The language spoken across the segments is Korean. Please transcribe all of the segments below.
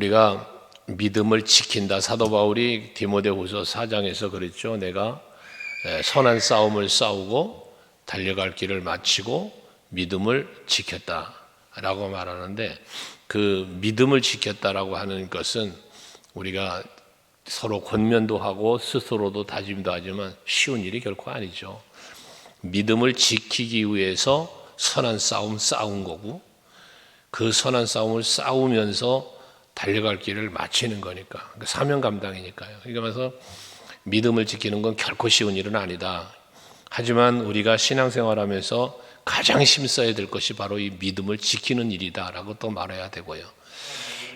우리가 믿음을 지킨다. 사도 바울이 디모데후서 4장에서 그랬죠. 내가 선한 싸움을 싸우고 달려갈 길을 마치고 믿음을 지켰다라고 말하는데, 그 믿음을 지켰다라고 하는 것은 우리가 서로 권면도 하고 스스로도 다짐도 하지만 쉬운 일이 결코 아니죠. 믿음을 지키기 위해서 선한 싸움 싸운 거고, 그 선한 싸움을 싸우면서 달려갈 길을 마치는 거니까, 사명 감당이니까요. 그러면서 믿음을 지키는 건 결코 쉬운 일은 아니다. 하지만 우리가 신앙생활하면서 가장 힘써야 될 것이 바로 이 믿음을 지키는 일이다라고 또 말해야 되고요.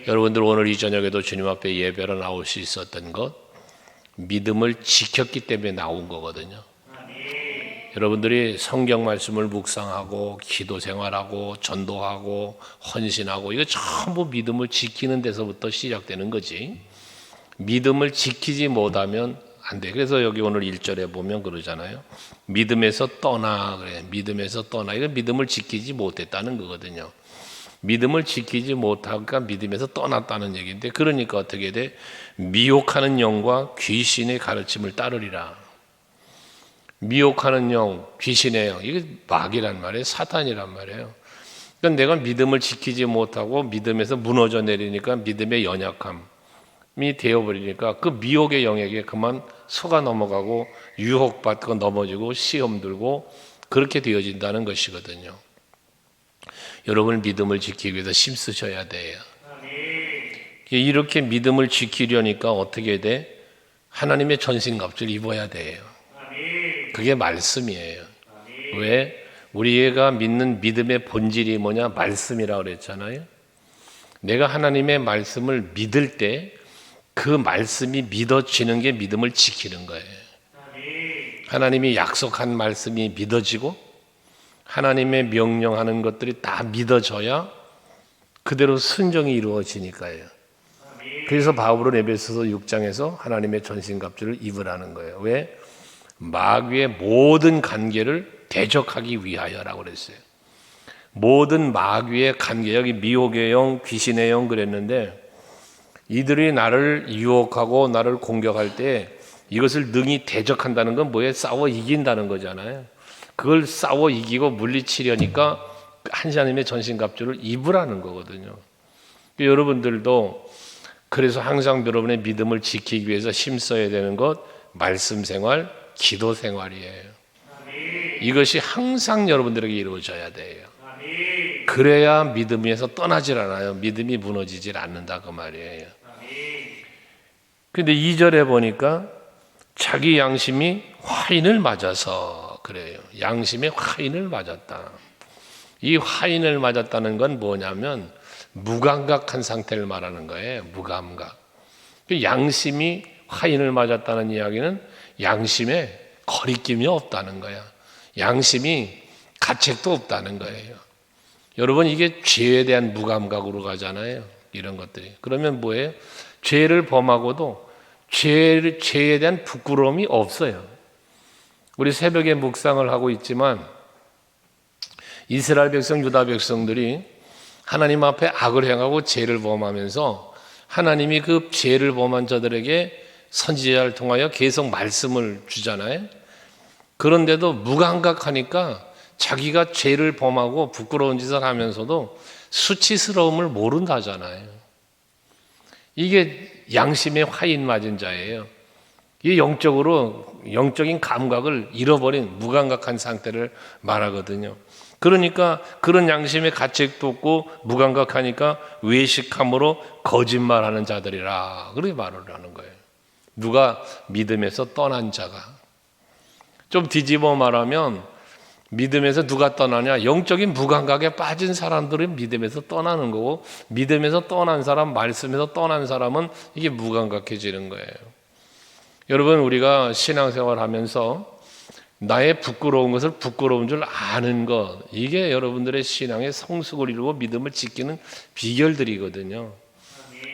여러분들 오늘 이 저녁에도 주님 앞에 예배로 나올 수 있었던 것, 믿음을 지켰기 때문에 나온 거거든요. 여러분들이 성경 말씀을 묵상하고 기도 생활하고 전도하고 헌신하고 이거 전부 믿음을 지키는 데서부터 시작되는 거지. 믿음을 지키지 못하면 안 돼. 그래서 여기 오늘 1절에 보면 그러잖아요. 믿음에서 떠나 그래. 믿음에서 떠나. 이거 믿음을 지키지 못했다는 거거든요. 믿음을 지키지 못하니까 믿음에서 떠났다는 얘기인데, 그러니까 어떻게 돼? 미혹하는 영과 귀신의 가르침을 따르리라. 미혹하는 영, 귀신의 영, 이게 마귀란 말이에요. 사탄이란 말이에요. 그러니까 내가 믿음을 지키지 못하고 믿음에서 무너져 내리니까 믿음의 연약함이 되어버리니까 그 미혹의 영에게 그만 속아 넘어가고 유혹받고 넘어지고 시험 들고 그렇게 되어진다는 것이거든요. 여러분 믿음을 지키기 위해서 힘쓰셔야 돼요. 이렇게 믿음을 지키려니까 어떻게 돼? 하나님의 전신갑주를 입어야 돼요. 그게 말씀이에요. 왜? 우리가 믿는 믿음의 본질이 뭐냐? 말씀이라고 그랬잖아요. 내가 하나님의 말씀을 믿을 때 그 말씀이 믿어지는 게 믿음을 지키는 거예요. 하나님이 약속한 말씀이 믿어지고 하나님의 명령하는 것들이 다 믿어져야 그대로 순종이 이루어지니까요. 그래서 바울은 에베소서 6장에서 하나님의 전신갑주를 입으라는 거예요. 왜? 마귀의 모든 관계를 대적하기 위하여라고 그랬어요. 모든 마귀의 관계, 여기 미혹의 영, 귀신의 영 그랬는데, 이들이 나를 유혹하고 나를 공격할 때 이것을 능히 대적한다는 건 뭐예요? 싸워 이긴다는 거잖아요. 그걸 싸워 이기고 물리치려니까 하나님의 전신갑주를 입으라는 거거든요. 여러분들도 그래서 항상 여러분의 믿음을 지키기 위해서 힘써야 되는 것, 말씀 생활, 기도 생활이에요. 이것이 항상 여러분들에게 이루어져야 돼요. 그래야 믿음에서 떠나질 않아요. 믿음이 무너지질 않는다 그 말이에요. 근데 2절에 보니까 자기 양심이 화인을 맞아서 그래요. 양심에 화인을 맞았다. 이 화인을 맞았다는 건 뭐냐면 무감각한 상태를 말하는 거예요. 무감각. 양심이 화인을 맞았다는 이야기는 양심에 거리낌이 없다는 거야. 양심이 가책도 없다는 거예요. 여러분 이게 죄에 대한 무감각으로 가잖아요. 이런 것들이. 그러면 뭐예요? 죄를 범하고도 죄에 대한 부끄러움이 없어요. 우리 새벽에 묵상을 하고 있지만 이스라엘 백성, 유다 백성들이 하나님 앞에 악을 행하고 죄를 범하면서 하나님이 그 죄를 범한 자들에게 선지자를 통하여 계속 말씀을 주잖아요. 그런데도 무감각하니까 자기가 죄를 범하고 부끄러운 짓을 하면서도 수치스러움을 모른다잖아요. 이게 양심의 화인 맞은 자예요. 이 영적인 감각을 잃어버린 무감각한 상태를 말하거든요. 그러니까 그런 양심의 가책도 없고 무감각하니까 외식함으로 거짓말하는 자들이라 그렇게 말을 하는 거예요. 누가? 믿음에서 떠난 자가. 좀 뒤집어 말하면 믿음에서 누가 떠나냐? 영적인 무감각에 빠진 사람들은 믿음에서 떠나는 거고, 믿음에서 떠난 사람, 말씀에서 떠난 사람은 이게 무감각해지는 거예요. 여러분 우리가 신앙생활 하면서 나의 부끄러운 것을 부끄러운 줄 아는 것, 이게 여러분들의 신앙의 성숙을 이루고 믿음을 지키는 비결들이거든요.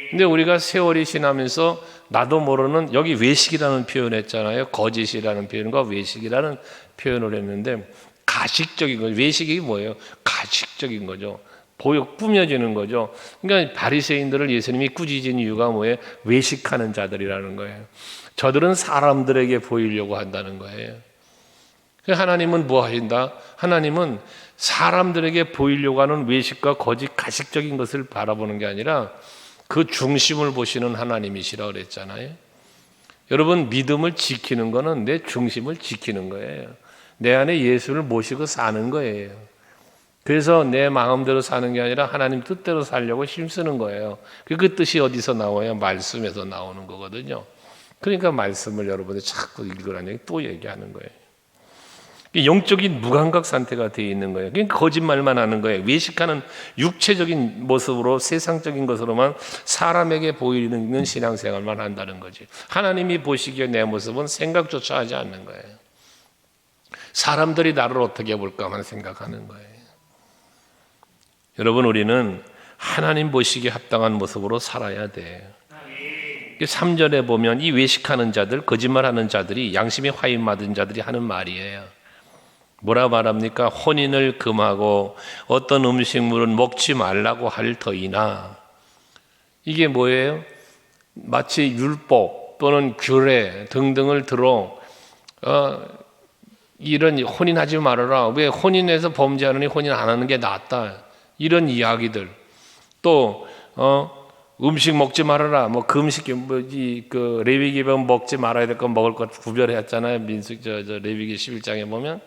근데 우리가 세월이 지나면서 나도 모르는, 여기 외식이라는 표현을 했잖아요. 거짓이라는 표현과 외식이라는 표현을 했는데 가식적인 거죠. 외식이 뭐예요? 가식적인 거죠. 꾸며지는 거죠. 그러니까 바리새인들을 예수님이 꾸짖은 이유가 뭐예요? 외식하는 자들이라는 거예요. 저들은 사람들에게 보이려고 한다는 거예요. 하나님은 뭐 하신다? 하나님은 사람들에게 보이려고 하는 외식과 거짓 가식적인 것을 바라보는 게 아니라 그 중심을 보시는 하나님이시라 그랬잖아요. 여러분, 믿음을 지키는 거는 내 중심을 지키는 거예요. 내 안에 예수를 모시고 사는 거예요. 그래서 내 마음대로 사는 게 아니라 하나님 뜻대로 살려고 힘쓰는 거예요. 그 뜻이 어디서 나와요? 말씀에서 나오는 거거든요. 그러니까 말씀을 여러분이 자꾸 읽으라니 또 얘기하는 거예요. 영적인 무감각 상태가 되어 있는 거예요. 그러니까 거짓말만 하는 거예요. 외식하는 육체적인 모습으로 세상적인 것으로만 사람에게 보이는 신앙생활만 한다는 거지. 하나님이 보시기에 내 모습은 생각조차 하지 않는 거예요. 사람들이 나를 어떻게 볼까만 생각하는 거예요. 여러분, 우리는 하나님 보시기에 합당한 모습으로 살아야 돼요. 3절에 보면 이 외식하는 자들, 거짓말하는 자들이, 양심이 화인 맞은 자들이 하는 말이에요. 뭐라 말합니까? 혼인을 금하고 어떤 음식물은 먹지 말라고 할 터이나. 이게 뭐예요? 마치 율법 또는 규례 등등을 들어 이런 혼인하지 말아라. 왜 혼인해서 범죄하느니 혼인 안 하는 게 낫다. 이런 이야기들. 또 음식 먹지 말아라. 뭐 금식 그 레위기 보면 먹지 말아야 될 건 먹을 것 구별했잖아요. 레위기 11장에 보면.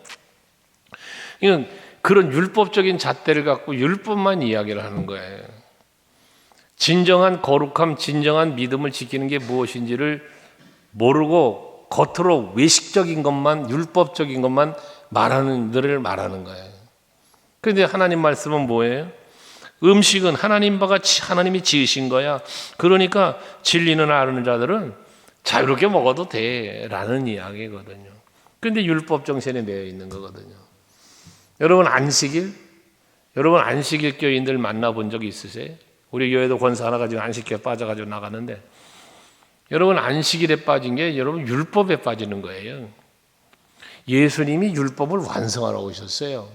이건 그런 율법적인 잣대를 갖고 율법만 이야기를 하는 거예요. 진정한 거룩함, 진정한 믿음을 지키는 게 무엇인지를 모르고 겉으로 외식적인 것만, 율법적인 것만 말하는 거예요. 그런데 하나님 말씀은 뭐예요? 음식은 하나님과 같이 하나님이 지으신 거야. 그러니까 진리는 아는 자들은 자유롭게 먹어도 돼라는 이야기거든요. 그런데 율법 정신에 매여 있는 거거든요. 여러분, 안식일 교인들 만나본 적 있으세요? 우리 교회도 권사 하나가 지금 안식일에 빠져가지고 나가는데, 여러분, 안식일에 빠진 게 여러분 율법에 빠지는 거예요. 예수님이 율법을 완성하러 오셨어요.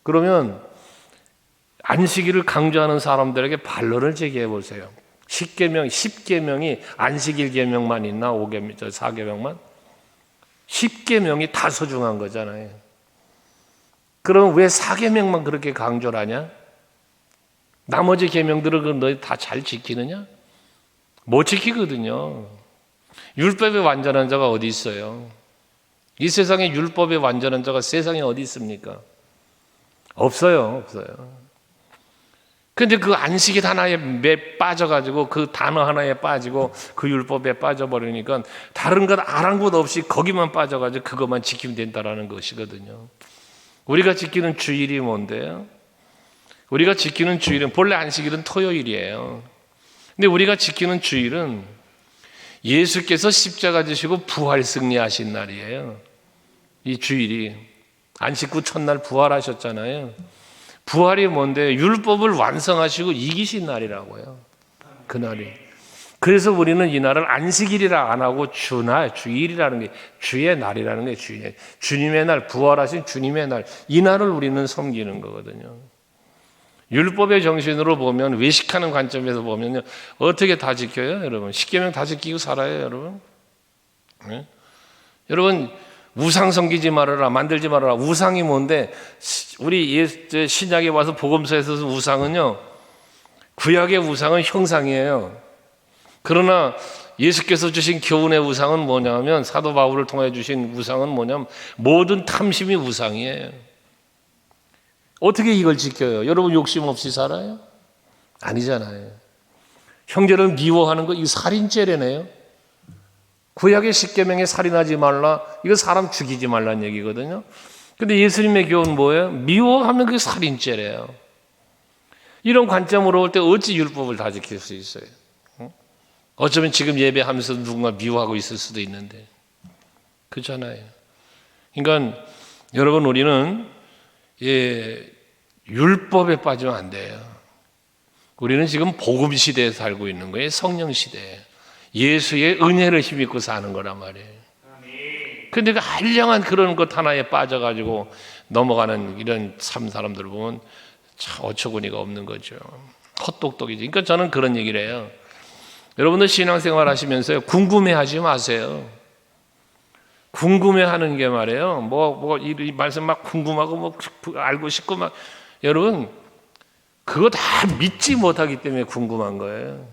그러면 안식일을 강조하는 사람들에게 반론을 제기해 보세요. 10계명이 안식일 계명만 있나? 4계명만? 10계명이 다 소중한 거잖아요. 그럼 왜 4계명만 그렇게 강조를 하냐? 나머지 계명들은 너희 다 잘 지키느냐? 못 지키거든요. 율법의 완전한 자가 어디 있어요? 이 세상에 율법의 완전한 자가 세상에 어디 있습니까? 없어요. 근데 그 안식일 하나에 매 빠져가지고 그 단어 하나에 빠지고 그 율법에 빠져버리니까 다른 것 아랑곳 없이 거기만 빠져가지고 그것만 지키면 된다라는 것이거든요. 우리가 지키는 주일이 뭔데요? 우리가 지키는 주일은 본래 안식일은 토요일이에요. 근데 우리가 지키는 주일은 예수께서 십자가 지시고 부활 승리하신 날이에요. 이 주일이 안식 후 첫날 부활하셨잖아요. 부활이 뭔데? 율법을 완성하시고 이기신 날이라고요. 그날이. 그래서 우리는 이 날을 안식일이라 안 하고 주일이라는 게, 주의 날이라는 게 주님의 날, 부활하신 주님의 날, 이 날을 우리는 섬기는 거거든요. 율법의 정신으로 보면, 외식하는 관점에서 보면요, 어떻게 다 지켜요, 여러분? 10계명 다 지키고 살아요, 여러분? 네? 여러분, 우상 섬기지 말아라, 만들지 말아라. 우상이 뭔데? 우리 신약에 와서 복음서에서 우상은요, 구약의 우상은 형상이에요. 그러나 예수께서 주신 교훈의 우상은 뭐냐면, 사도 바울을 통해 주신 우상은 뭐냐면 모든 탐심이 우상이에요. 어떻게 이걸 지켜요? 여러분, 욕심 없이 살아요? 아니잖아요. 형제를 미워하는 거, 이거 살인죄래네요. 구약의 10계명에 살인하지 말라, 이거 사람 죽이지 말라는 얘기거든요. 근데 예수님의 교훈은 뭐예요? 미워하면 그게 살인죄래요. 이런 관점으로 볼 때 어찌 율법을 다 지킬 수 있어요? 어쩌면 지금 예배하면서 누군가 미워하고 있을 수도 있는데, 그렇잖아요. 그러니까 여러분, 우리는 율법에 빠지면 안 돼요. 우리는 지금 복음 시대에 살고 있는 거예요. 성령 시대에. 예수의 은혜를 힘입고 사는 거란 말이에요. 그런데 그 한량한 그런 것 하나에 빠져가지고 넘어가는 이런 사람들을 보면 참 어처구니가 없는 거죠. 헛똑똑이지. 그러니까 저는 그런 얘기를 해요. 여러분들 신앙생활 하시면서요, 궁금해하지 마세요. 궁금해하는 게 말이에요. 이 말씀 막 궁금하고 알고 싶고 여러분 그거 다 믿지 못하기 때문에 궁금한 거예요.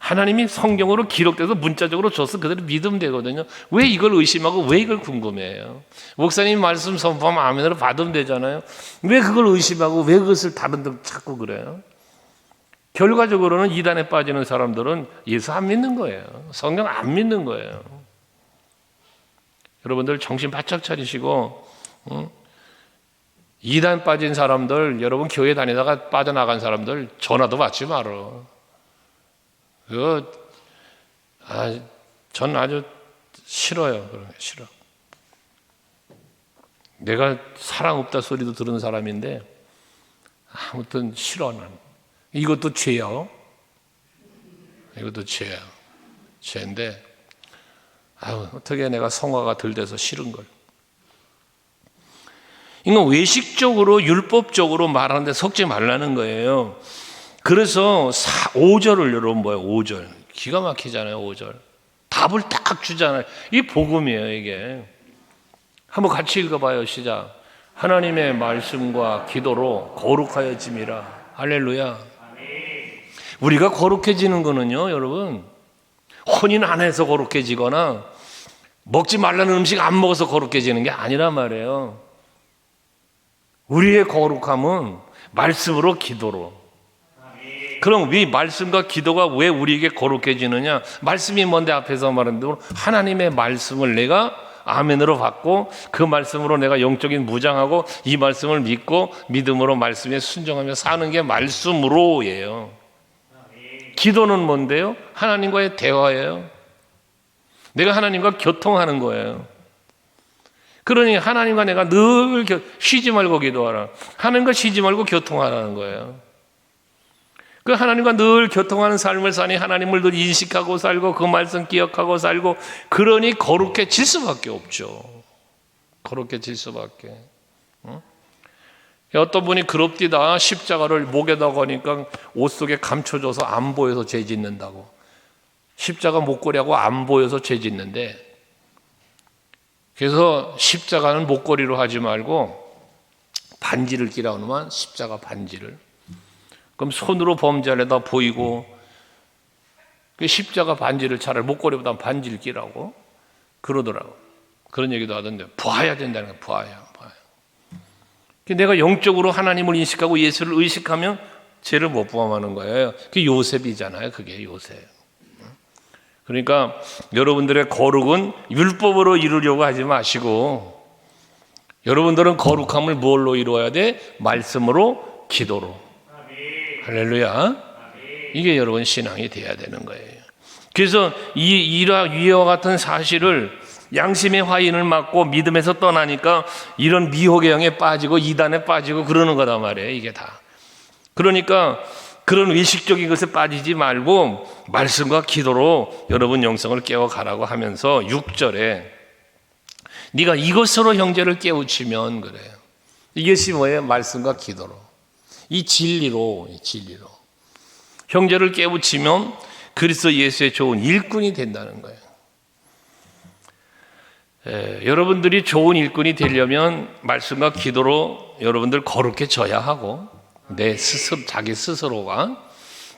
하나님이 성경으로 기록돼서 문자적으로 줘서 그대로 믿으면 되거든요. 왜 이걸 의심하고 왜 이걸 궁금해해요? 목사님 말씀 선포하면 아멘으로 받으면 되잖아요. 왜 그걸 의심하고 왜 그것을 다른 데 찾고 그래요? 결과적으로는 이단에 빠지는 사람들은 예수 안 믿는 거예요. 성경 안 믿는 거예요. 여러분들 정신 바짝 차리시고, 이단 빠진 사람들, 여러분 교회 다니다가 빠져나간 사람들 전화도 받지 말어. 전 아주 싫어요. 그런 게 싫어. 내가 사랑 없다 소리도 들은 사람인데 아무튼 싫어. 난 이것도 죄야. 이것도 죄야. 죄인데 어떻게 내가 성화가 덜 돼서 싫은 걸. 이건 외식적으로 율법적으로 말하는데 속지 말라는 거예요. 그래서 5절을 여러분 뭐예요? 5절 기가 막히잖아요. 5절 답을 딱 주잖아요. 이 복음이에요. 이게 한번 같이 읽어봐요. 시작. 하나님의 말씀과 기도로 거룩하여짐이라. 할렐루야. 우리가 거룩해지는 거는요, 여러분 혼인 안 해서 거룩해지거나 먹지 말라는 음식 안 먹어서 거룩해지는 게 아니란 말이에요. 우리의 거룩함은 말씀으로 기도로. 그럼 이 말씀과 기도가 왜 우리에게 거룩해지느냐? 말씀이 뭔데 앞에서 말한 대로 하나님의 말씀을 내가 아멘으로 받고 그 말씀으로 내가 영적인 무장하고 이 말씀을 믿고 믿음으로 말씀에 순종하며 사는 게 말씀으로예요. 기도는 뭔데요? 하나님과의 대화예요. 내가 하나님과 교통하는 거예요. 그러니 하나님과 내가 늘 쉬지 말고 기도하라. 하나님과 쉬지 말고 교통하라는 거예요. 그 하나님과 늘 교통하는 삶을 사니 하나님을 늘 인식하고 살고 그 말씀 기억하고 살고 그러니 거룩해질 수밖에 없죠. 거룩해질 수밖에. 어떤 분이 그럽디다 십자가를 목에다 거니까 옷 속에 감춰져서 안 보여서 죄 짓는다고. 십자가 목걸이하고 안 보여서 죄 짓는데 그래서 십자가는 목걸이로 하지 말고 반지를 끼라고 하면 십자가 반지를. 그럼 손으로 범죄하려다 보이고 그 십자가 반지를 차라리 목걸이보다 반지를 끼라고 그러더라고. 그런 얘기도 하던데 봐야 된다는 거야. 봐야. 내가 영적으로 하나님을 인식하고 예수를 의식하면 죄를 못 범하는 거예요. 그게 요셉이잖아요. 그게 요셉. 그러니까 여러분들의 거룩은 율법으로 이루려고 하지 마시고 여러분들은 거룩함을 뭘로 이루어야 돼? 말씀으로, 기도로. 할렐루야. 이게 여러분 신앙이 돼야 되는 거예요. 그래서 이와 같은 사실을 양심의 화인을 맞고 믿음에서 떠나니까 이런 미혹의 영에 빠지고 이단에 빠지고 그러는 거다 말이에요. 이게 다. 그러니까 그런 의식적인 것에 빠지지 말고 말씀과 기도로 여러분 영성을 깨워가라고 하면서 6절에 네가 이것으로 형제를 깨우치면 그래요. 이것이 뭐예요? 말씀과 기도로. 이 진리로 형제를 깨우치면 그리스도 예수의 좋은 일꾼이 된다는 거예요. 여러분들이 좋은 일꾼이 되려면 말씀과 기도로 여러분들 거룩해져야 하고 내 스스로 자기 스스로가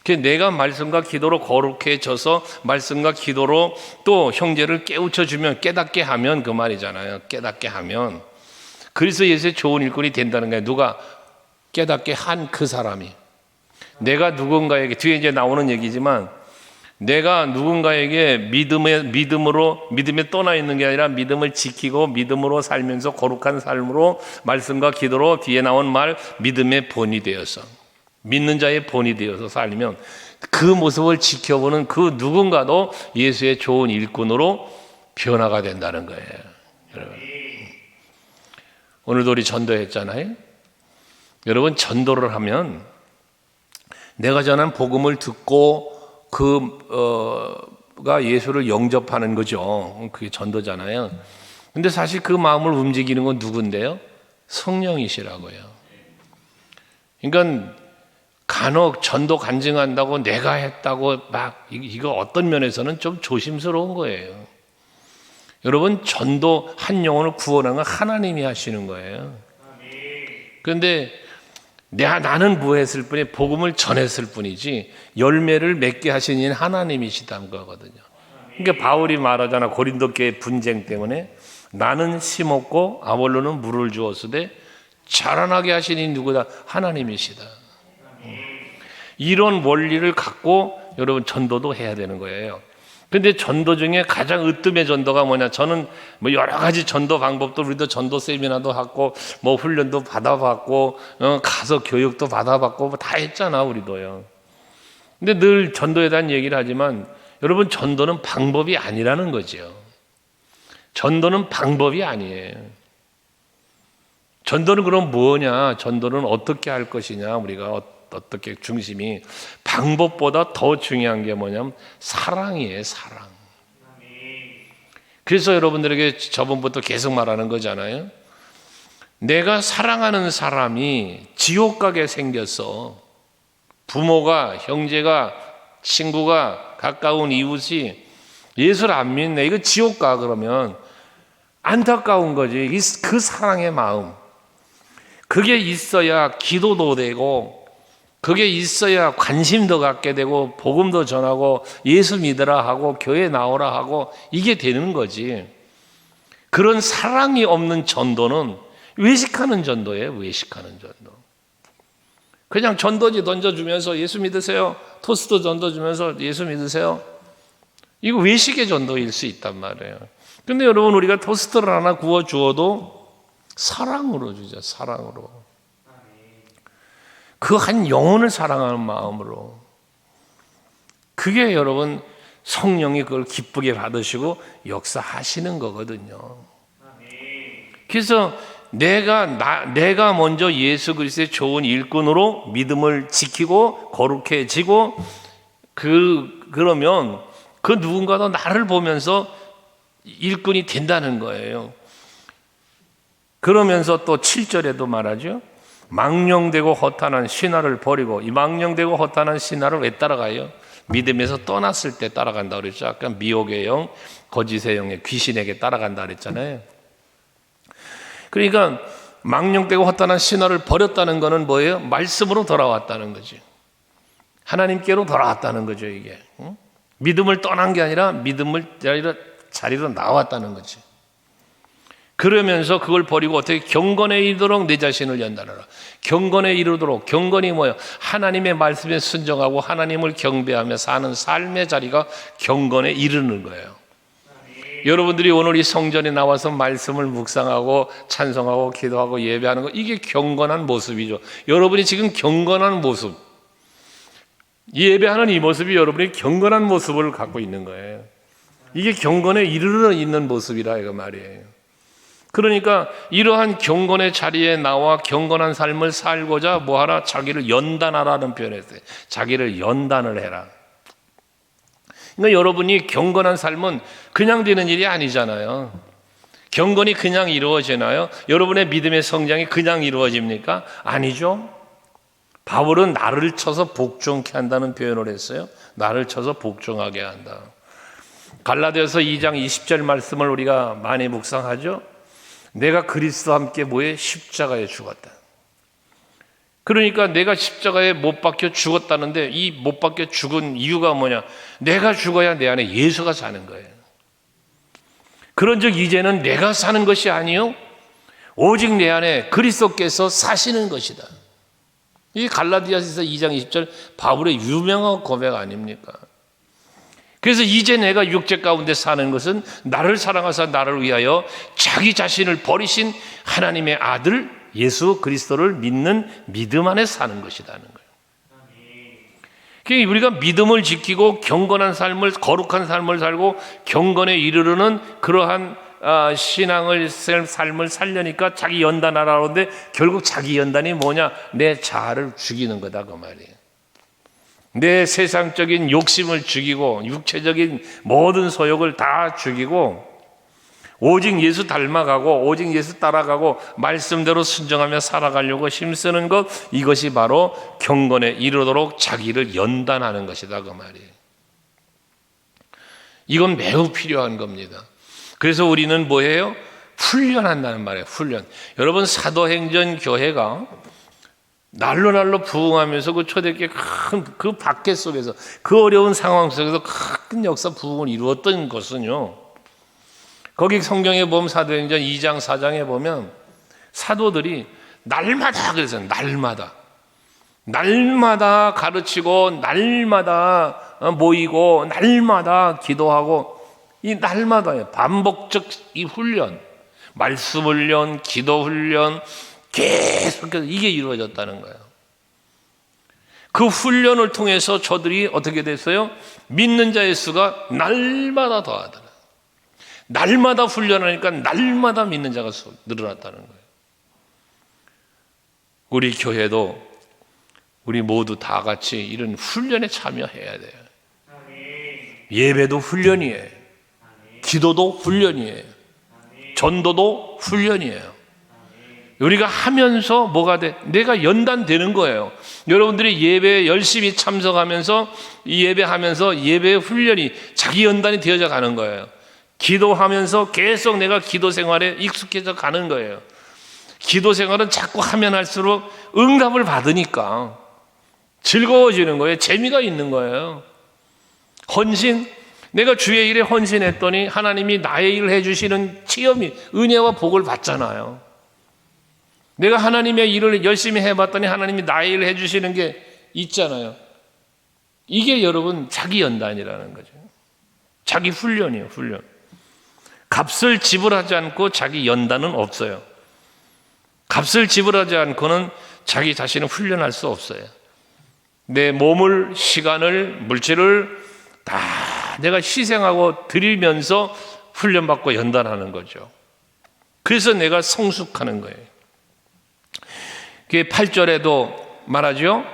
내가 말씀과 기도로 거룩해져서 말씀과 기도로 또 형제를 깨우쳐주면 깨닫게 하면 그 말이잖아요. 깨닫게 하면 그리스도 예수의 좋은 일꾼이 된다는 거예요. 누가 깨닫게 한 그 사람이 내가 누군가에게 뒤에 이제 나오는 얘기지만 내가 누군가에게 믿음에 떠나 있는 게 아니라 믿음을 지키고 믿음으로 살면서 거룩한 삶으로 말씀과 기도로 뒤에 나온 말 믿음의 본이 되어서 믿는 자의 본이 되어서 살면 그 모습을 지켜보는 그 누군가도 예수의 좋은 일꾼으로 변화가 된다는 거예요. 여러분. 오늘도 우리 전도했잖아요. 여러분 전도를 하면 내가 전한 복음을 듣고 가 예수를 영접하는 거죠. 그게 전도잖아요. 근데 사실 그 마음을 움직이는 건 누군데요? 성령이시라고요. 그러니까 간혹 전도 간증한다고 내가 했다고 막 이거 어떤 면에서는 좀 조심스러운 거예요. 여러분, 전도 한 영혼을 구원하는 건 하나님이 하시는 거예요. 그런데 나는 무했을 뿐이 복음을 전했을 뿐이지 열매를 맺게 하신 이는 하나님이시다는 거거든요. 그러니까 바울이 말하잖아. 고린도 교회 분쟁 때문에 나는 심었고 아볼로는 물을 주었으되 자라나게 하신 이 누구다? 하나님이시다. 이런 원리를 갖고 여러분 전도도 해야 되는 거예요. 근데 전도 중에 가장 으뜸의 전도가 뭐냐? 저는 뭐 여러 가지 전도 방법도, 우리도 전도 세미나도 하고 뭐 훈련도 받아봤고 가서 교육도 받아봤고 뭐 다 했잖아, 우리도요. 근데 늘 전도에 대한 얘기를 하지만 여러분, 전도는 방법이 아니라는 거죠. 전도는 방법이 아니에요. 전도는 그럼 뭐냐? 전도는 어떻게 할 것이냐? 우리가 어떻게 중심이, 방법보다 더 중요한 게 뭐냐면 사랑이에요. 사랑. 그래서 여러분들에게 저번부터 계속 말하는 거잖아요. 내가 사랑하는 사람이 지옥 가게 생겼어. 부모가, 형제가, 친구가, 가까운 이웃이 예수를 안 믿네. 이거 지옥 가. 그러면 안타까운 거지. 그 사랑의 마음, 그게 있어야 기도도 되고, 그게 있어야 관심도 갖게 되고, 복음도 전하고, 예수 믿으라 하고, 교회 나오라 하고, 이게 되는 거지. 그런 사랑이 없는 전도는 외식하는 전도예요. 외식하는 전도. 그냥 전도지 던져주면서 예수 믿으세요. 토스트 던져주면서 예수 믿으세요. 이거 외식의 전도일 수 있단 말이에요. 근데 여러분, 우리가 토스트를 하나 구워 주어도 사랑으로 주죠. 사랑으로. 그 한 영혼을 사랑하는 마음으로. 그게 여러분, 성령이 그걸 기쁘게 받으시고 역사하시는 거거든요. 그래서 내가 먼저 예수 그리스도의 좋은 일꾼으로 믿음을 지키고 거룩해지고, 그러면 그 누군가도 나를 보면서 일꾼이 된다는 거예요. 그러면서 또 7절에도 말하죠. 망령되고 허탄한 신화를 버리고. 이 망령되고 허탄한 신화를 왜 따라가요? 믿음에서 떠났을 때 따라간다 그랬죠. 아까 미혹의 영, 거짓의 영의 귀신에게 따라간다 그랬잖아요. 그러니까 망령되고 허탄한 신화를 버렸다는 것은 뭐예요? 말씀으로 돌아왔다는 거죠. 하나님께로 돌아왔다는 거죠. 이게 믿음을 떠난 게 아니라 믿음을 자리로 나왔다는 거지. 그러면서 그걸 버리고 어떻게 경건에 이르도록 내 자신을 연단하라. 경건에 이르도록, 경건이 뭐예요? 하나님의 말씀에 순종하고 하나님을 경배하며 사는 삶의 자리가 경건에 이르는 거예요. 여러분들이 오늘 이 성전에 나와서 말씀을 묵상하고 찬송하고 기도하고 예배하는 거, 이게 경건한 모습이죠. 여러분이 지금 경건한 모습, 예배하는 이 모습이 여러분이 경건한 모습을 갖고 있는 거예요. 이게 경건에 이르러 있는 모습이라 이거 말이에요. 그러니까 이러한 경건의 자리에 나와 경건한 삶을 살고자 뭐하라? 자기를 연단하라는 표현을 했어요. 자기를 연단을 해라. 그러니까 여러분이 경건한 삶은 그냥 되는 일이 아니잖아요. 경건이 그냥 이루어지나요? 여러분의 믿음의 성장이 그냥 이루어집니까? 아니죠. 바울은 나를 쳐서 복종케 한다는 표현을 했어요. 나를 쳐서 복종하게 한다. 갈라디아서 2장 20절 말씀을 우리가 많이 묵상하죠. 내가 그리스도와 함께 뭐에? 십자가에 죽었다. 그러니까 내가 십자가에 못 박혀 죽었다는데, 이 못 박혀 죽은 이유가 뭐냐? 내가 죽어야 내 안에 예수가 사는 거예요. 그런즉 이제는 내가 사는 것이 아니요 오직 내 안에 그리스도께서 사시는 것이다. 이 갈라디아서 2장 20절 바울의 유명한 고백 아닙니까? 그래서 이제 내가 육체 가운데 사는 것은 나를 사랑하사 나를 위하여 자기 자신을 버리신 하나님의 아들 예수 그리스도를 믿는 믿음 안에 사는 것이라는 거예요. 그러니까 우리가 믿음을 지키고 경건한 삶을, 거룩한 삶을 살고 경건에 이르르는 그러한 신앙을, 삶을 살려니까 자기 연단하라고 하는데, 결국 자기 연단이 뭐냐? 내 자아를 죽이는 거다 그 말이에요. 내 세상적인 욕심을 죽이고 육체적인 모든 소욕을 다 죽이고 오직 예수 닮아가고 오직 예수 따라가고 말씀대로 순종하며 살아가려고 힘쓰는 것, 이것이 바로 경건에 이르도록 자기를 연단하는 것이다 그 말이에요. 이건 매우 필요한 겁니다. 그래서 우리는 뭐예요? 훈련한다는 말이에요. 훈련. 여러분, 사도행전 교회가 날로 부흥하면서 그 초대교회 큰 그 박해 속에서, 그 어려운 상황 속에서 큰 역사 부흥을 이루었던 것은요, 거기 성경에 보면 사도행전 2장 4장에 보면 사도들이 날마다, 그래서 날마다 가르치고 날마다 모이고 날마다 기도하고, 이 날마다의 반복적 이 훈련, 말씀 훈련, 기도 훈련, 계속해서 이게 이루어졌다는 거예요. 그 훈련을 통해서 저들이 어떻게 됐어요? 믿는 자의 수가 날마다 더하더라. 날마다 훈련하니까 날마다 믿는 자가 늘어났다는 거예요. 우리 교회도 우리 모두 다 같이 이런 훈련에 참여해야 돼요. 예배도 훈련이에요. 기도도 훈련이에요. 전도도 훈련이에요. 우리가 하면서 뭐가 돼? 내가 연단되는 거예요. 여러분들이 예배에 열심히 참석하면서 이 예배하면서 예배의 훈련이 자기 연단이 되어져 가는 거예요. 기도하면서 계속 내가 기도 생활에 익숙해져 가는 거예요. 기도 생활은 자꾸 하면 할수록 응답을 받으니까 즐거워지는 거예요. 재미가 있는 거예요. 헌신, 내가 주의 일에 헌신했더니 하나님이 나의 일을 해주시는 체험이, 은혜와 복을 받잖아요. 내가 하나님의 일을 열심히 해봤더니 하나님이 나의 일을 해주시는 게 있잖아요. 이게 여러분 자기 연단이라는 거죠. 자기 훈련이에요. 훈련. 값을 지불하지 않고 자기 연단은 없어요. 값을 지불하지 않고는 자기 자신을 훈련할 수 없어요. 내 몸을, 시간을, 물질을 다 내가 희생하고 드리면서 훈련받고 연단하는 거죠. 그래서 내가 성숙하는 거예요. 8절에도 말하죠.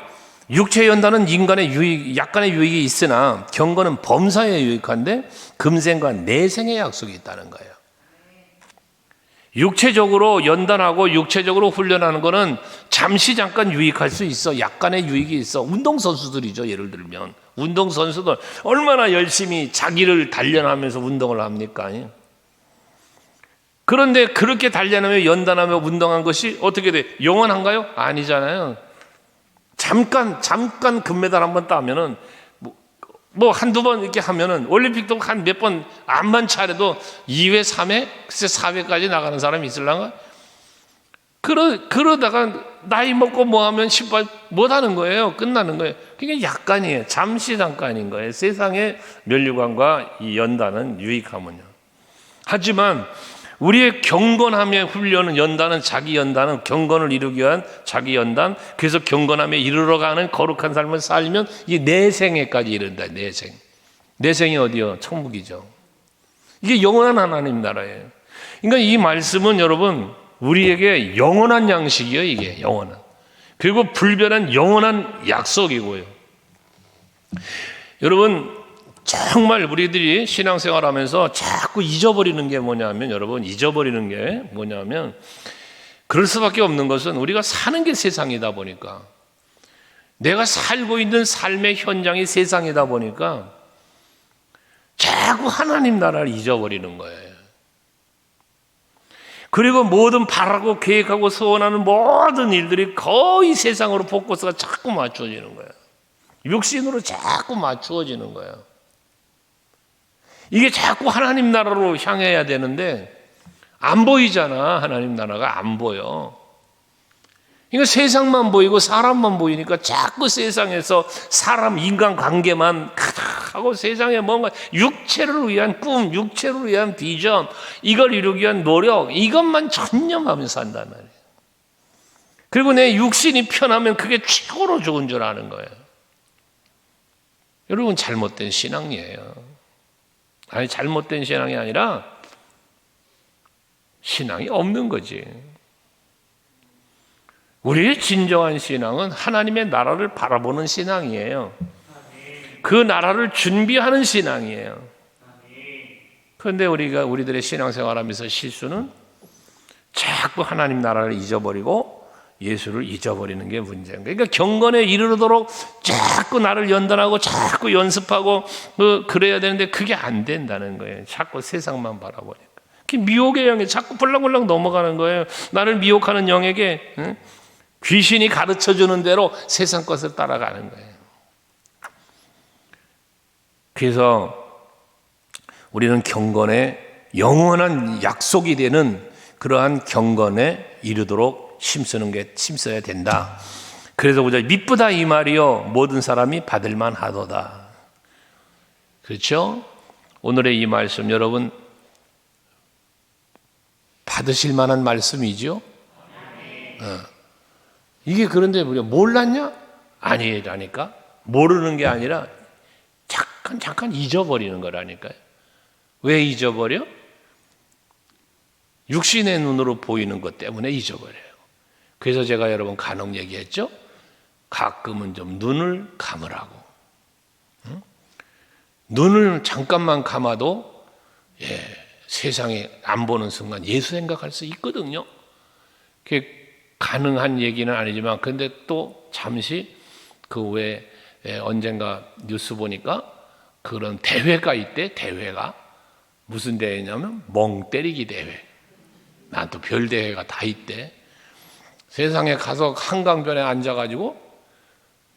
육체 연단은 인간의 유익, 약간의 유익이 있으나 경건은 범사에 유익한데 금생과 내생의 약속이 있다는 거예요. 육체적으로 연단하고 육체적으로 훈련하는 거는 잠시 잠깐 유익할 수 있어. 약간의 유익이 있어. 운동선수들이죠. 예를 들면 운동선수들 얼마나 열심히 자기를 단련하면서 운동을 합니까? 그런데 그렇게 단련하며 연단하며 운동한 것이 어떻게 돼? 영원한가요? 아니잖아요. 잠깐 금메달 한번 따면은 뭐 한두 번 이렇게 하면은 올림픽도 한 몇 번 암만 차례도 2회, 3회, 글쎄 4회까지 나가는 사람이 있을랑가? 그러다가 나이 먹고 뭐 하면 신발 못 하는 거예요. 끝나는 거예요. 그게 약간이에요. 잠시 잠깐인 거예요. 세상의 면류관과 이 연단은 유익하면요. 하지만 우리의 경건함의 훈련은, 연단은, 자기 연단은 경건을 이루기 위한 자기 연단, 그래서 경건함에 이르러가는 거룩한 삶을 살면 이 내생에까지 이른다. 내생이 어디요? 천국이죠. 이게 영원한 하나님 나라예요. 그러니까 이 말씀은 여러분 우리에게 영원한 양식이에요. 이게 영원한, 그리고 불변한 영원한 약속이고요. 여러분 정말 우리들이 신앙생활하면서 자꾸 잊어버리는 게 뭐냐면, 여러분 잊어버리는 게 뭐냐면, 그럴 수밖에 없는 것은 우리가 사는 게 세상이다 보니까, 내가 살고 있는 삶의 현장이 세상이다 보니까 자꾸 하나님 나라를 잊어버리는 거예요. 그리고 모든 바라고 계획하고 소원하는 모든 일들이 거의 세상으로 포커스가 자꾸 맞추어지는 거예요. 육신으로 자꾸 맞추어지는 거예요. 이게 자꾸 하나님 나라로 향해야 되는데 안 보이잖아. 하나님 나라가 안 보여. 그러니까 세상만 보이고 사람만 보이니까 자꾸 세상에서 사람, 인간관계만 하고 세상에 뭔가 육체를 위한 꿈, 육체를 위한 비전, 이걸 이루기 위한 노력, 이것만 전념하며 산단 말이에요. 그리고 내 육신이 편하면 그게 최고로 좋은 줄 아는 거예요. 여러분 잘못된 신앙이에요. 아니, 잘못된 신앙이 아니라 신앙이 없는 거지. 우리의 진정한 신앙은 하나님의 나라를 바라보는 신앙이에요. 그 나라를 준비하는 신앙이에요. 그런데 우리들의 신앙생활하면서 실수는 자꾸 하나님 나라를 잊어버리고 예수를 잊어버리는 게 문제인 거예요. 그러니까 경건에 이르도록 자꾸 나를 연단하고 자꾸 연습하고 그래야 되는데 그게 안 된다는 거예요. 자꾸 세상만 바라보니까. 미혹의 영에 자꾸 불렁불렁 넘어가는 거예요. 나를 미혹하는 영에게 귀신이 가르쳐주는 대로 세상 것을 따라가는 거예요. 그래서 우리는 경건에 영원한 약속이 되는 그러한 경건에 이르도록 힘써야 된다. 그래서 보자. 미쁘다 이 말이요 모든 사람이 받을만 하도다. 그렇죠? 오늘의 이 말씀 여러분 받으실 만한 말씀이죠? 이게 그런데 우리가 몰랐냐? 아니라니까. 모르는 게 아니라 잠깐 잊어버리는 거라니까요. 왜 잊어버려? 육신의 눈으로 보이는 것 때문에 잊어버려요. 그래서 제가 여러분 간혹 얘기했죠? 가끔은 좀 눈을 감으라고. 눈을 잠깐만 감아도 세상에 안 보는 순간 예수 생각할 수 있거든요. 그게 가능한 얘기는 아니지만 근데 또 잠시 그 외에 언젠가 뉴스 보니까 그런 대회가 있대. 대회가 무슨 대회냐면 멍 때리기 대회. 난 또 별 대회가 다 있대. 세상에 가서 한강변에 앉아가지고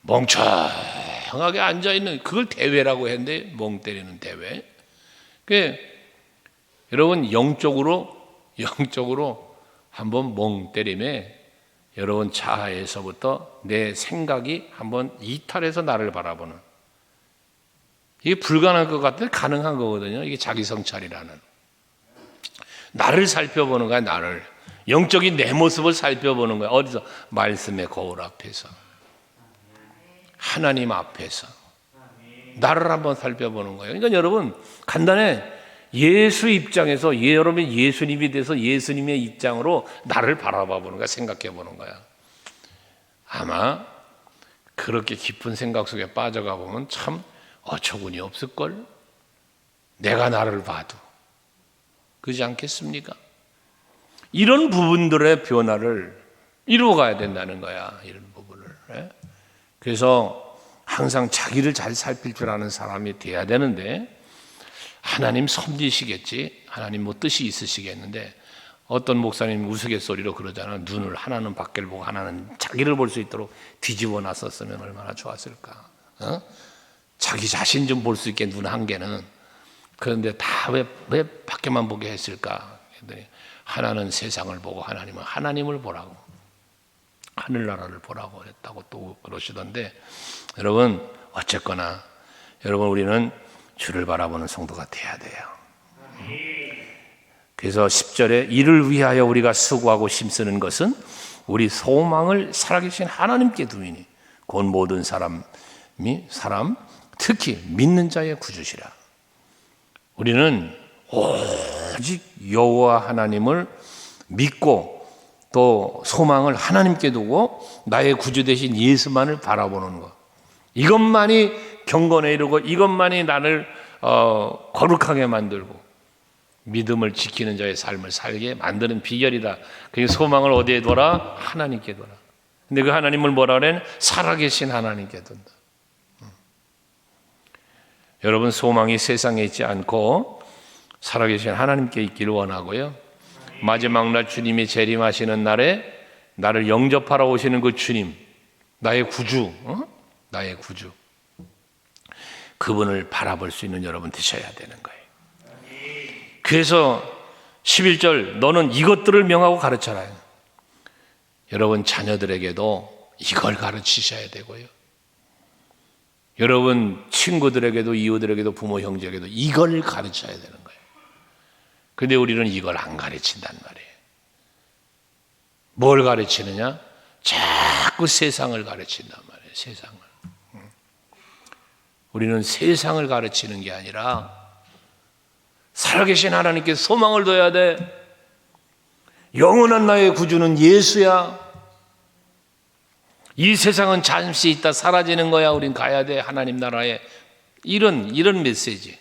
멍청하게 앉아있는 그걸 대회라고 했는데 멍 때리는 대회. 여러분 영적으로 한번 멍 때림에 여러분 자아에서부터 내 생각이 한번 이탈해서 나를 바라보는, 이게 불가능할 것 같은데 가능한 거거든요. 이게 자기 성찰이라는, 나를 살펴보는 거야. 나를, 영적인 내 모습을 살펴보는 거야. 어디서? 말씀의 거울 앞에서, 하나님 앞에서 나를 한번 살펴보는 거예요. 그러니까 여러분 간단해. 예수 입장에서 여러분이 예수님이 돼서 예수님의 입장으로 나를 바라봐 보는 거야. 생각해 보는 거야. 아마 그렇게 깊은 생각 속에 빠져가 보면 참 어처구니 없을걸. 내가 나를 봐도. 그렇지 않겠습니까? 이런 부분들의 변화를 이루어가야 된다는 거야. 이런 부분을. 그래서 항상 자기를 잘 살필 줄 아는 사람이 돼야 되는데, 하나님 섭리시겠지, 하나님 뭐 뜻이 있으시겠는데, 어떤 목사님 우스갯소리로 그러잖아. 눈을 하나는 밖을 보고 하나는 자기를 볼 수 있도록 뒤집어 놨었으면 얼마나 좋았을까. 자기 자신 좀 볼 수 있게 눈 한 개는. 그런데 다 왜 밖에만 보게 했을까? 하나는 세상을 보고 하나님은 하나님을 보라고, 하늘나라를 보라고 했다고 또 그러시던데, 여러분 어쨌거나 여러분 우리는 주를 바라보는 성도가 돼야 돼요. 그래서 10절에 이를 위하여 우리가 수고하고 힘쓰는 것은 우리 소망을 살아계신 하나님께 두이니 곧 모든 사람 특히 믿는 자의 구주시라. 우리는 오직 여호와 하나님을 믿고 또 소망을 하나님께 두고 나의 구주 되신 예수만을 바라보는 것, 이것만이 경건에 이르고 이것만이 나를 거룩하게 만들고 믿음을 지키는 자의 삶을 살게 만드는 비결이다. 그 소망을 어디에 둬라? 하나님께 둬라. 근데 그 하나님을 뭐라 그래? 살아계신 하나님께 둔다. 여러분 소망이 세상에 있지 않고 살아계신 하나님께 있기를 원하고요. 마지막 날 주님이 재림하시는 날에 나를 영접하러 오시는 그 주님, 나의 구주, 나의 구주, 그분을 바라볼 수 있는 여러분 되셔야 되는 거예요. 그래서 11절 너는 이것들을 명하고 가르쳐라. 여러분 자녀들에게도 이걸 가르치셔야 되고요. 여러분 친구들에게도 이웃들에게도 부모 형제에게도 이걸 가르쳐야 되는 거예요. 근데 우리는 이걸 안 가르친단 말이에요. 뭘 가르치느냐? 자꾸 세상을 가르친단 말이에요. 세상을. 우리는 세상을 가르치는 게 아니라 살아계신 하나님께 소망을 둬야 돼. 영원한 나의 구주는 예수야. 이 세상은 잠시 있다 사라지는 거야. 우린 가야 돼. 하나님 나라에. 이런 메시지.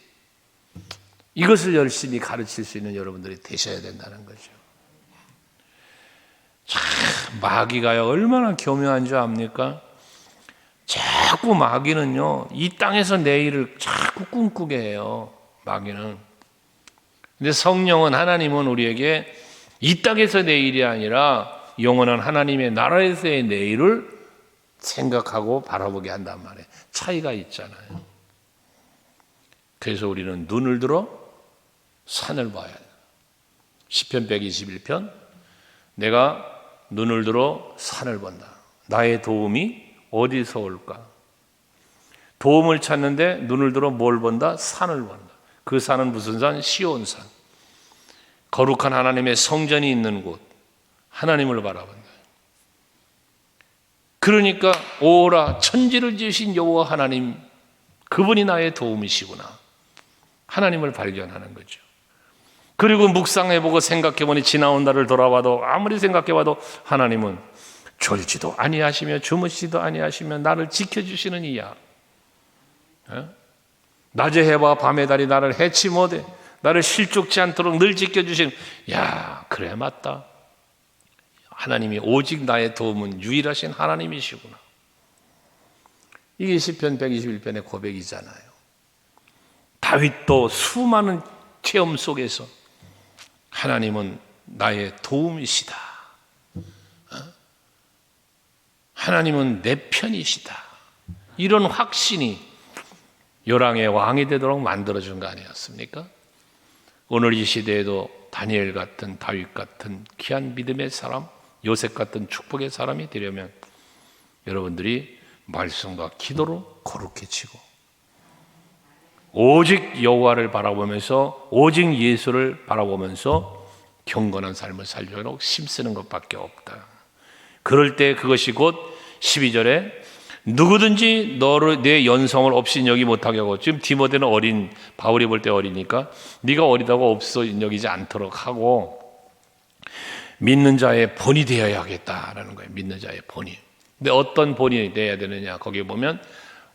이것을 열심히 가르칠 수 있는 여러분들이 되셔야 된다는 거죠. 참 마귀가요 얼마나 교묘한 줄 압니까? 자꾸 마귀는요 이 땅에서 내일을 자꾸 꿈꾸게 해요. 마귀는. 근데 성령은, 하나님은 우리에게 이 땅에서 내일이 아니라 영원한 하나님의 나라에서의 내일을 생각하고 바라보게 한단 말이에요. 차이가 있잖아요. 그래서 우리는 눈을 들어 산을 봐야 돼요. 시편 121편, 내가 눈을 들어 산을 본다. 나의 도움이 어디서 올까? 도움을 찾는데 눈을 들어 뭘 본다? 산을 본다. 그 산은 무슨 산? 시온산. 거룩한 하나님의 성전이 있는 곳, 하나님을 바라본다. 그러니까 오라, 천지를 지으신 여호와 하나님, 그분이 나의 도움이시구나. 하나님을 발견하는 거죠. 그리고 묵상해보고 생각해보니 지나온 날을 돌아봐도 아무리 생각해봐도 하나님은 졸지도 아니하시며 주무시지도 아니하시며 나를 지켜주시는 이야. 낮의 해와 밤의 달이 나를 해치 못해 나를 실족지 않도록 늘 지켜주시는, 야 그래 맞다. 하나님이 오직 나의 도움은 유일하신 하나님이시구나. 이게 시편 121편의 고백이잖아요. 다윗도 수많은 체험 속에서 하나님은 나의 도움이시다. 하나님은 내 편이시다. 이런 확신이 열왕의 왕이 되도록 만들어준 거 아니었습니까? 오늘 이 시대에도 다니엘 같은, 다윗 같은 귀한 믿음의 사람, 요셉 같은 축복의 사람이 되려면 여러분들이 말씀과 기도로 거룩해지고 오직 여호와를 바라보면서, 오직 예수를 바라보면서 경건한 삶을 살려고 힘쓰는 것밖에 없다. 그럴 때 그것이 곧 12절에 누구든지 너를 내 연성을 없이 여기 못하게 하고, 지금 디모데는 어린, 바울이 볼 때 어리니까 네가 어리다고 없어 여기지 않도록 하고 믿는 자의 본이 되어야 하겠다라는 거예요. 믿는 자의 본이. 근데 어떤 본이 되어야 되느냐, 거기에 보면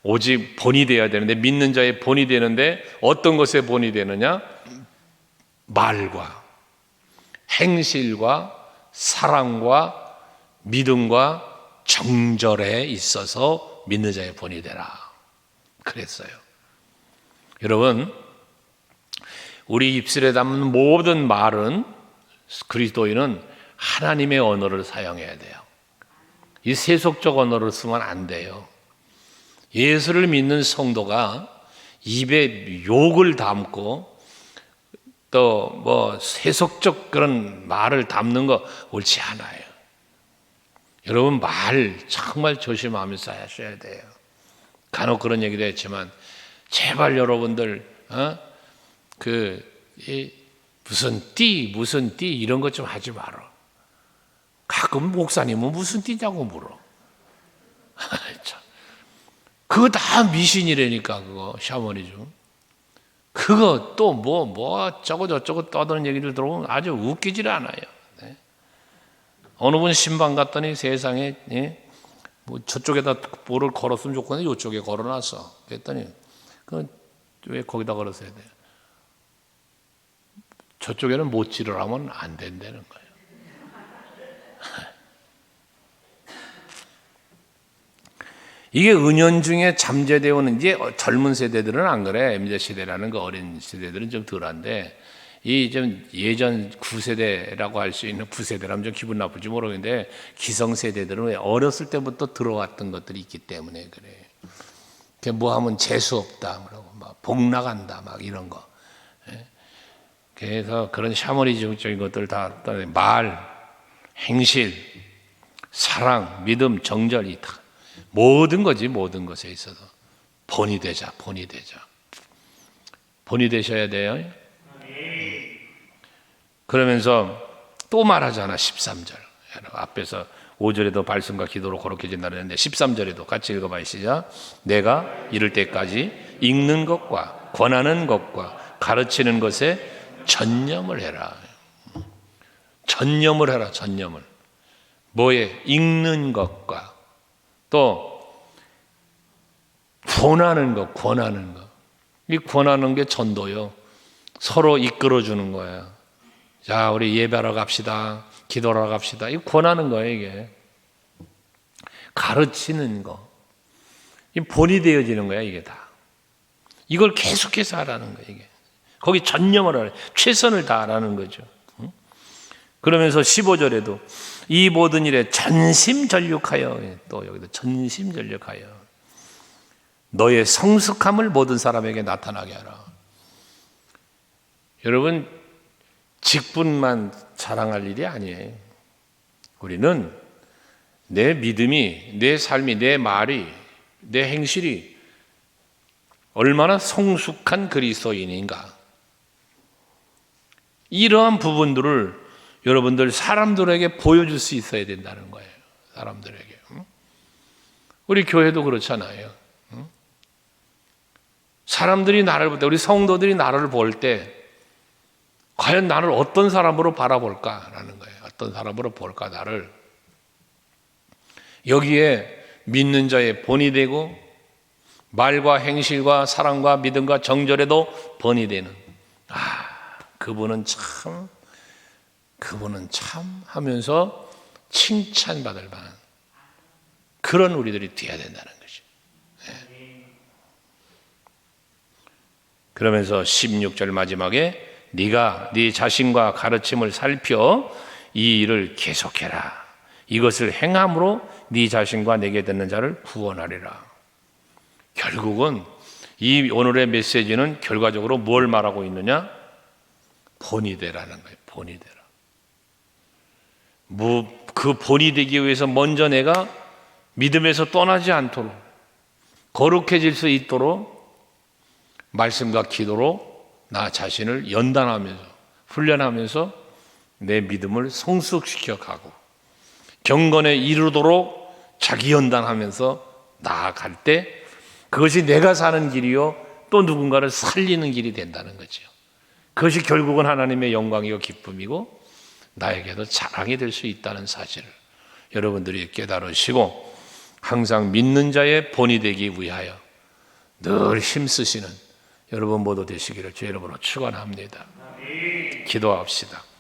오직 본이 되어야 되는데, 믿는 자의 본이 되는데 어떤 것의 본이 되느냐? 말과 행실과 사랑과 믿음과 정절에 있어서 믿는 자의 본이 되라 그랬어요. 여러분, 우리 입술에 담는 모든 말은, 그리스도인은 하나님의 언어를 사용해야 돼요. 이 세속적 언어를 쓰면 안 돼요. 예수를 믿는 성도가 입에 욕을 담고 또 뭐 세속적 그런 말을 담는 거 옳지 않아요. 여러분, 말 정말 조심하면서 하셔야 돼요. 간혹 그런 얘기도 했지만 제발 여러분들 무슨 띠 이런 것 좀 하지 마라. 가끔 목사님은 무슨 띠냐고 물어. 그거 다 미신이라니까. 그거 샤머니즘. 그거 또 뭐 어쩌고 저쩌고 떠드는 얘기를 들어보면 아주 웃기질 않아요. 네. 어느 분 신방 갔더니 세상에, 뭐 저쪽에다 볼을 걸었으면 좋겠는데 이쪽에 걸어놨어. 그랬더니 왜 거기다 걸었어야 돼요? 저쪽에는 못질을 하면 안 된다는 거예요. 이게 은연중에 잠재되어 오는, 이제 젊은 세대들은 안 그래. MZ세대라는 거, 어린 세대들은 좀 덜한데, 이 좀 예전 9세대라고 할 수 있는 9세대라면 좀 기분 나쁠지 모르겠는데, 기성세대들은 왜 어렸을 때부터 들어왔던 것들이 있기 때문에 그래. 뭐 하면 재수 없다, 막 복 나간다, 막 이런 거. 그래서 그런 샤머니즘적인 것들 다 말, 행실, 사랑, 믿음, 정절이 다 모든 거지. 모든 것에 있어서 본이 되자. 본이 되셔야 돼요. 그러면서 또 말하잖아. 13절 앞에서 5절에도 발성과 기도로 거룩해진다 그랬는데 13절에도 같이 읽어봐요. 시작. 내가 이를 때까지 읽는 것과 권하는 것과 가르치는 것에 전념을 해라. 전념을 해라. 전념을. 뭐에? 읽는 것과 또 권하는 것. 이 권하는 게 전도요. 서로 이끌어 주는 거예요. 자, 우리 예배하러 갑시다. 기도하러 갑시다. 이거 권하는 거예요, 이게. 가르치는 거. 이 본이 되어지는 거야, 이게 다. 이걸 계속해서 하라는 거예요, 이게. 거기 전념을 하라. 최선을 다하라는 거죠. 그러면서 15절에도 이 모든 일에 전심전력하여, 또 여기도 전심전력하여 너의 성숙함을 모든 사람에게 나타나게 하라. 여러분, 직분만 자랑할 일이 아니에요. 우리는 내 믿음이, 내 삶이, 내 말이, 내 행실이 얼마나 성숙한 그리스도인인가, 이러한 부분들을 여러분들 사람들에게 보여줄 수 있어야 된다는 거예요. 사람들에게. 우리 교회도 그렇잖아요. 사람들이 나를 볼 때, 우리 성도들이 나를 볼 때 과연 나를 어떤 사람으로 바라볼까라는 거예요. 어떤 사람으로 볼까, 나를. 여기에 믿는 자의 본이 되고 말과 행실과 사랑과 믿음과 정절에도 본이 되는, 그분은 참 하면서 칭찬받을 만한 그런 우리들이 되어야 된다는 거죠. 그러면서 16절 마지막에 네가 네 자신과 가르침을 살펴 이 일을 계속해라. 이것을 행함으로 네 자신과 내게 듣는 자를 구원하리라. 결국은 이 오늘의 메시지는 결과적으로 뭘 말하고 있느냐? 본이 되라는 거예요. 본이 되라. 그 본이 되기 위해서 먼저 내가 믿음에서 떠나지 않도록, 거룩해질 수 있도록 말씀과 기도로 나 자신을 연단하면서, 훈련하면서 내 믿음을 성숙시켜 가고, 경건에 이르도록 자기 연단하면서 나아갈 때 그것이 내가 사는 길이요 또 누군가를 살리는 길이 된다는 거죠. 그것이 결국은 하나님의 영광이고 기쁨이고 나에게도 자랑이 될 수 있다는 사실을 여러분들이 깨달으시고 항상 믿는 자의 본이 되기 위하여 늘 힘쓰시는 여러분 모두 되시기를 주의 이름으로 축원합니다. 기도합시다.